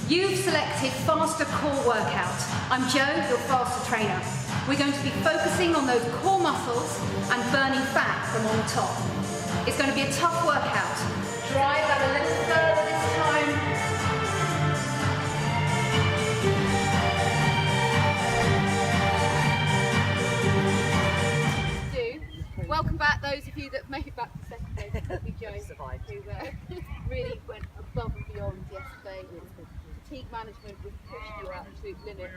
You've selected Faster Core Workout. I'm Jo, your Faster trainer. We're going to be focusing on those core muscles and burning fat from on the top. It's going to be a tough workout. Drive that a little further this time. Welcome back, those of you that made it back to second day. Particularly Jo, who really went above and beyond yesterday. Fatigue management was pushing your absolute limits.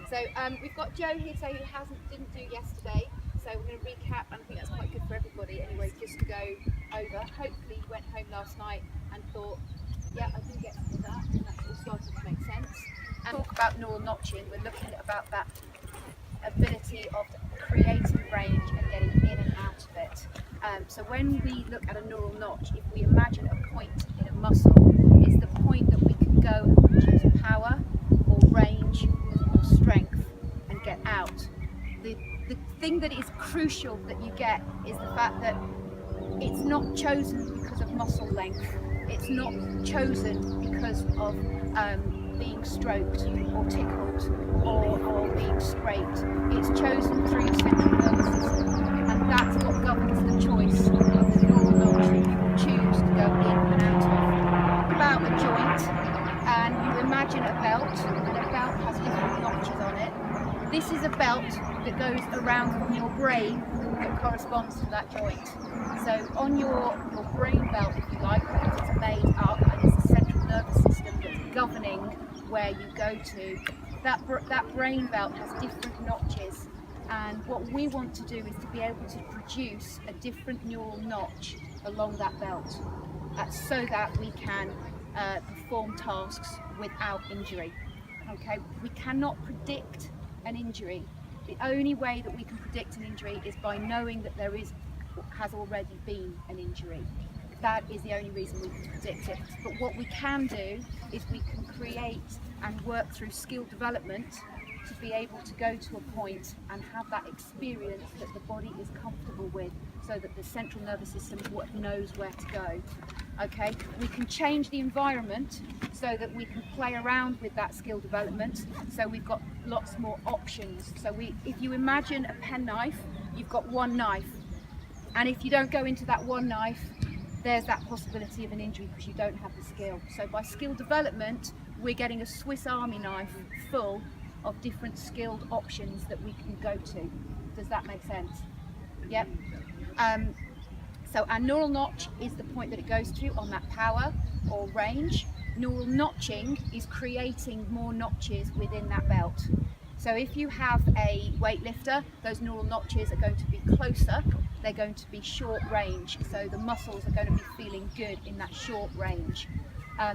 So we've got Jo here today who didn't do yesterday. So we're going to recap, and I think that's quite good for everybody anyway, just to go over. Hopefully you went home last night and thought, yeah, I did get some of that, and that's all starting to make sense. And talk about neural notching, we're looking at about that ability of creating range and getting in and out of it. So when we look at a neural notch, if we imagine a point in a muscle, it's the point that we can go and produce power or range or strength and get out. The thing that is crucial that you get is the fact that it's not chosen because of muscle length. It's not chosen because of being stroked or tickled or being scraped. It's chosen through your central nervous system, and that's what governs the choice of the neural notch that you will choose to go in and out of. About a joint, and you imagine a belt, and a belt has different notches on it. This is a belt that goes around from your brain that corresponds to that joint. So on your brain belt, if you like, because it's made up and it's a central nervous system that's governing where you go to, that brain belt has different notches. And what we want to do is to be able to produce a different neural notch along that belt, so that we can perform tasks without injury. Okay, we cannot predict an injury. The only way that we can predict an injury is by knowing that there has already been an injury. That is the only reason we can predict it. But what we can do is we can create and work through skill development to be able to go to a point and have that experience that the body is comfortable with, so that the central nervous system knows where to go. Okay, we can change the environment so that we can play around with that skill development, so we've got lots more options. So if you imagine a penknife, you've got one knife, and if you don't go into that one knife, there's that possibility of an injury because you don't have the skill. So by skill development, we're getting a Swiss Army knife full of different skilled options that we can go to. Does that make sense? Yep. So our neural notch is the point that it goes to on that power or range. Neural notching is creating more notches within that belt. So if you have a weightlifter, those neural notches are going to be closer, they're going to be short range, so the muscles are going to be feeling good in that short range.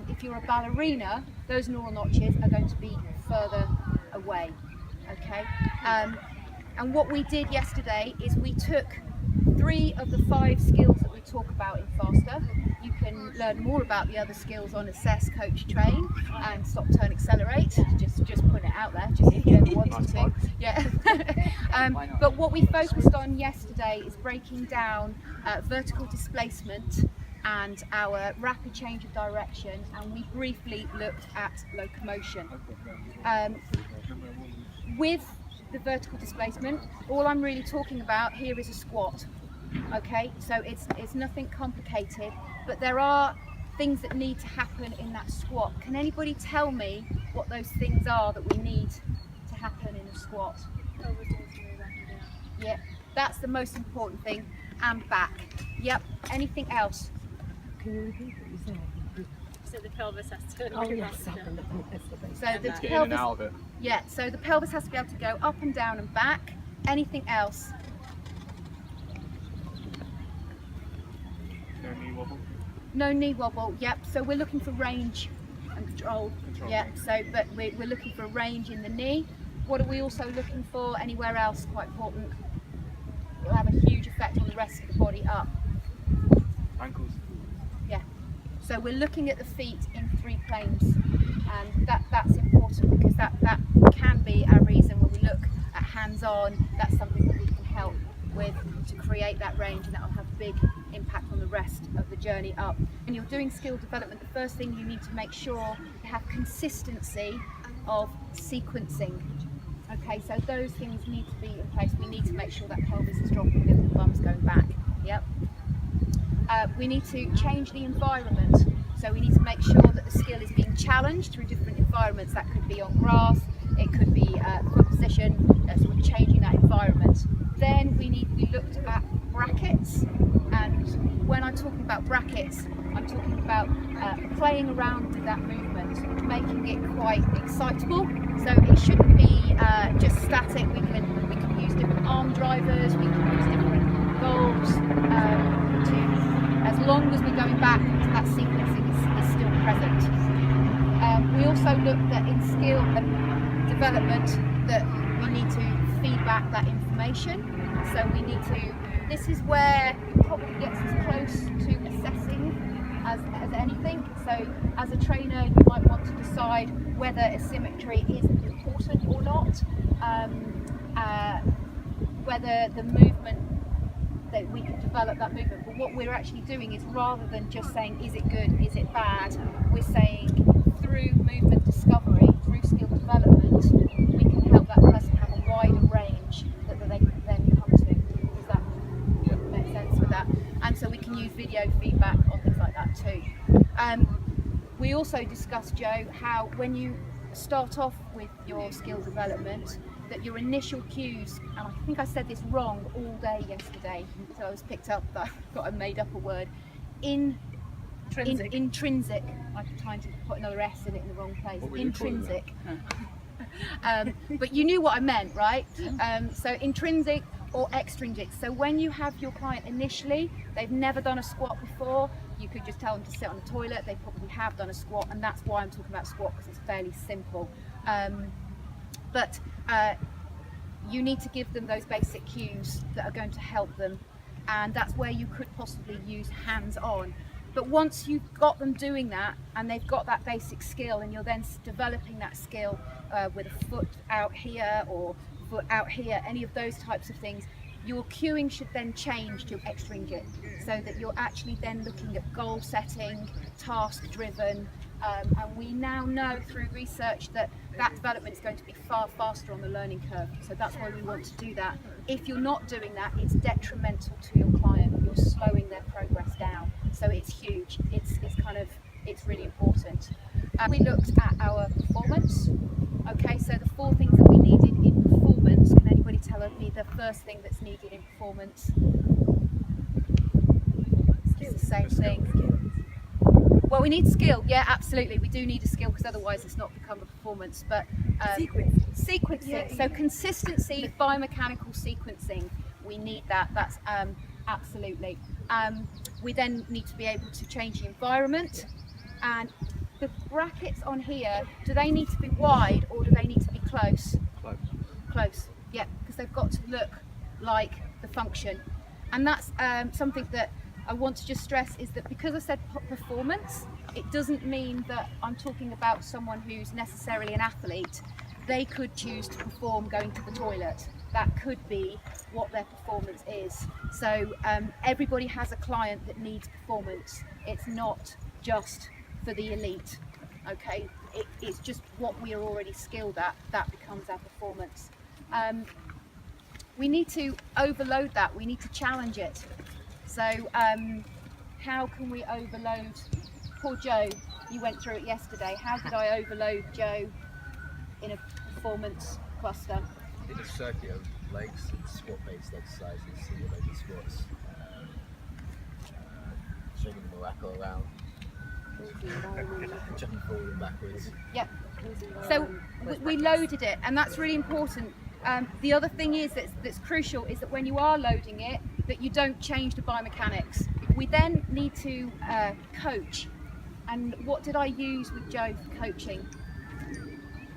If you're a ballerina, those neural notches are going to be further away, okay? And what we did yesterday is we took 3 of the 5 skills that we talk about in Faster. You can learn more about the other skills on Assess, Coach, Train and Stop, Turn, Accelerate. Just putting it out there, just if you ever wanted to. Yeah. But what we focused on yesterday is breaking down vertical displacement and our rapid change of direction, and we briefly looked at locomotion. With the vertical displacement, all I'm really talking about here is a squat. Okay, so it's nothing complicated, but there are things that need to happen in that squat. Can anybody tell me what those things are that we need to happen in a squat? Yeah, that's the most important thing, and back. Yep, anything else? Can you repeat what you said? So the pelvis has to go Oh yes, up and down. So the Get in and out of it. Yeah, so the pelvis has to be able to go up and down and back. Anything else? No knee wobble. No knee wobble. Yep. So we're looking for range and control. Yep. So, but we're looking for range in the knee. What are we also looking for anywhere else? Quite important. It will have a huge effect on the rest of the body up. Ankles. Yeah. So we're looking at the feet in 3 planes, and that's important because that can be our reason when we look at hands-on. That's something that we can help with to create that range, and that will have a big impact on the rest of the journey up. When you're doing skill development, the first thing you need to make sure you have consistency of sequencing. Okay, so those things need to be in place. We need to make sure that pelvis is dropping and the bum's going back. Yep. We need to change the environment. So we need to make sure that the skill is being challenged through different environments. That could be on grass, it could be foot position, so we're changing that environment. Then we looked at brackets, and when I'm talking about brackets, I'm talking about playing around with that movement, making it quite excitable. So it shouldn't be just static. We can use different arm drivers, we can use different goals, as long as we're going back to that sequencing is still present. We also looked at in skill development that we need to feed back that information. So we need to, this is where it probably gets as close to assessing as anything. So as a trainer, you might want to decide whether asymmetry is important or not, whether the movement, that we can develop that movement. But what we're actually doing is, rather than just saying, is it good, is it bad, we're saying through movement discovery, through skill development, we can help that person have a wider range that they can then come to. Does that make sense with that? And so we can use video feedback on things like that too. We also discussed, Joe, how when you start off with your skill development, that your initial cues, and I think I said this wrong all day yesterday, so I was picked up that I got made up a word. Intrinsic. I'm trying to put another S in it in the wrong place. Intrinsic. But you knew what I meant, right? So intrinsic or extrinsic. So when you have your client initially, they've never done a squat before, you could just tell them to sit on the toilet. They probably have done a squat, and that's why I'm talking about squat, because it's fairly simple. But you need to give them those basic cues that are going to help them, and that's where you could possibly use hands-on. But once you've got them doing that and they've got that basic skill, and you're then developing that skill with a foot out here or foot out here, any of those types of things, your cueing should then change to extrinsic, so that you're actually then looking at goal setting, task driven, and we now know through research that that development is going to be far faster on the learning curve. So that's why we want to do that. If you're not doing that, it's detrimental to your client. You're slowing their progress down. So it's huge. It's really important. We looked at our performance. Okay, so the 4 things that we needed in performance. Can anybody tell me the first thing that's needed in performance? It's the same thing. Well, we need skill, yeah, absolutely. We do need a skill, because otherwise it's not become a performance. But sequencing, yeah. So consistency, biomechanical sequencing, we need that. That's absolutely. We then need to be able to change the environment, and the brackets on here, do they need to be wide or do they need to be close? Close, yeah, because they've got to look like the function. And that's something that I want to just stress, is that because I said performance, it doesn't mean that I'm talking about someone who's necessarily an athlete. They could choose to perform going to the toilet. That could be what their performance is. So everybody has a client that needs performance. It's not just for the elite, okay? It's just what we are already skilled at, that becomes our performance. We need to overload that, we need to challenge it. So how can we overload? Poor Joe, you went through it yesterday. How did I overload Joe in a performance cluster? In a circuit of legs and squat-based exercises, single-legged squats, swinging the Morocco around, jumping forward and backwards. Yep. So we loaded it, and that's really important. The other thing is that's crucial is that when you are loading it, that you don't change the biomechanics. We then need to coach. And what did I use with Joe for coaching?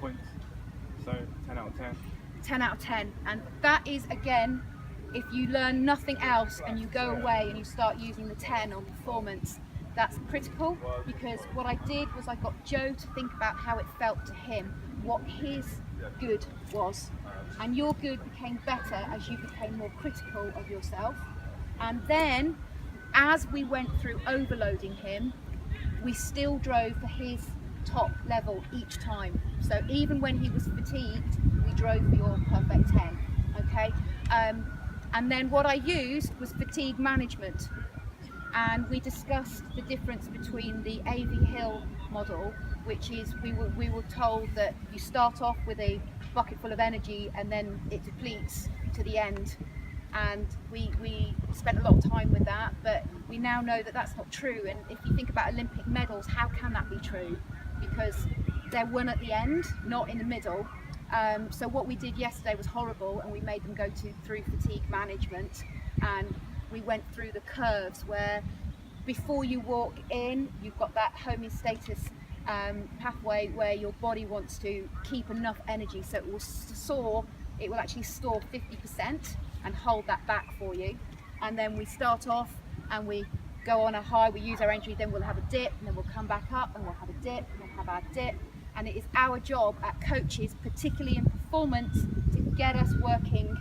Points. So 10 out of 10. 10 out of 10. And that is, again, if you learn nothing else and you go away and you start using the 10 on performance, That's critical, because what I did was I got Joe to think about how it felt to him, what his good was, and your good became better as you became more critical of yourself. And then as we went through overloading him, we still drove for his top level each time. So even when he was fatigued, we drove for your perfect 10, okay? And then what I used was fatigue management. And we discussed the difference between the AV Hill model, which is we were told that you start off with a bucket full of energy and then it depletes to the end. And we spent a lot of time with that, but we now know that that's not true. And if you think about Olympic medals, how can that be true? Because they're won at the end, not in the middle. So what we did yesterday was horrible, and we made them go through fatigue management, and we went through the curves where before you walk in, you've got that homeostasis pathway where your body wants to keep enough energy, so it will actually store 50% and hold that back for you. And then we start off and we go on a high, we use our energy, then we'll have a dip, and then we'll come back up and we'll have a dip, and we'll have our dip. And it is our job at coaches, particularly in performance, to get us working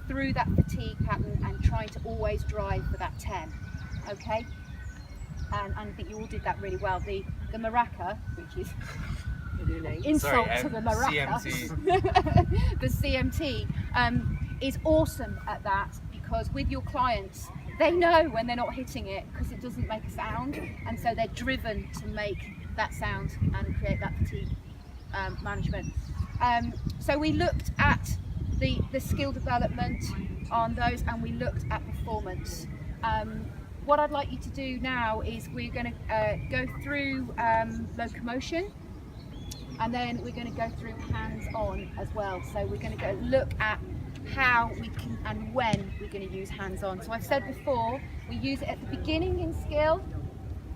through that fatigue pattern and trying to always drive for that 10, okay? And I think you all did that really well. The maraca, which is insult to the maraca, CMT. the CMT, is awesome at that, because with your clients, they know when they're not hitting it because it doesn't make a sound, and so they're driven to make that sound and create that fatigue management. So we looked at the skill development on those, and we looked at performance. What I'd like you to do now is we're going to go through locomotion, and then we're going to go through hands-on as well. So we're going to go look at how we can and when we're going to use hands-on. So I've said before, we use it at the beginning in skill,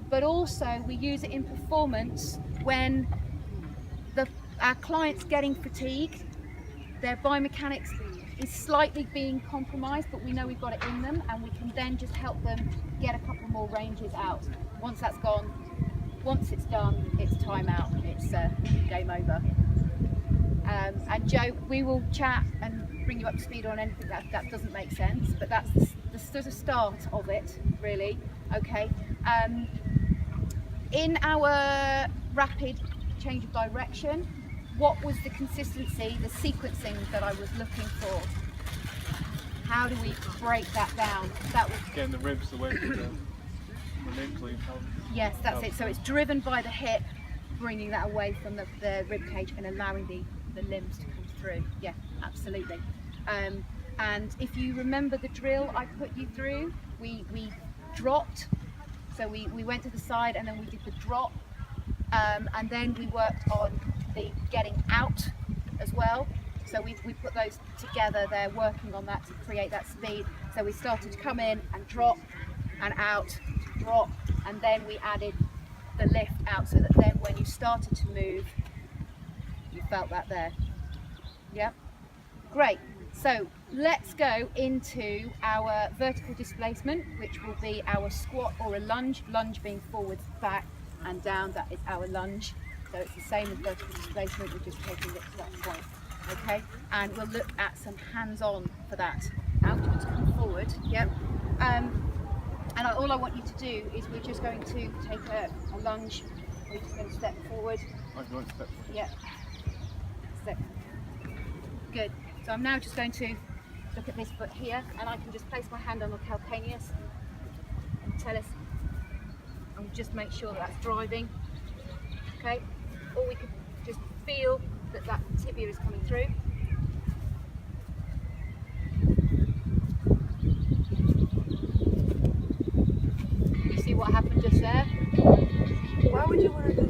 but also we use it in performance when our client's getting fatigued, their biomechanics is slightly being compromised, but we know we've got it in them, and we can then just help them get a couple more ranges out. Once that's gone, once it's done, it's time out, it's game over. And Joe, we will chat and bring you up to speed on anything that doesn't make sense, but that's the sort of start of it, really, okay? In our rapid change of direction, what was the consistency, the sequencing that I was looking for? How do we break that down? That was Getting the ribs away from the limbs or your pelvis. yes, that's it. So it's driven by the hip, bringing that away from the rib cage and allowing the limbs to come through. Yeah, absolutely. And if you remember the drill I put you through, we dropped. So we went to the side and then we did the drop, and then we worked on the getting out as well. So we put those together, they're working on that to create that speed. So we started to come in and drop and out, drop, and then we added the lift out, so that then when you started to move, you felt that there. Yeah, great. So let's go into our vertical displacement, which will be our squat or a lunge, lunge being forwards, back and down, that is our lunge. So it's the same as vertical displacement, we're just taking it to that point, okay? And we'll look at some hands-on for that. Out, you want to come forward, yep. And all I want you to do is we're just going to take a lunge, we're just going to step forward. Oh, you want to step forward? Yeah, step. Good. So I'm now just going to look at this foot here, and I can just place my hand on the calcaneus and talus, and just make sure that that's driving, okay? Or we can just feel that that tibia is coming through. You see what happened just there? Why would you want to do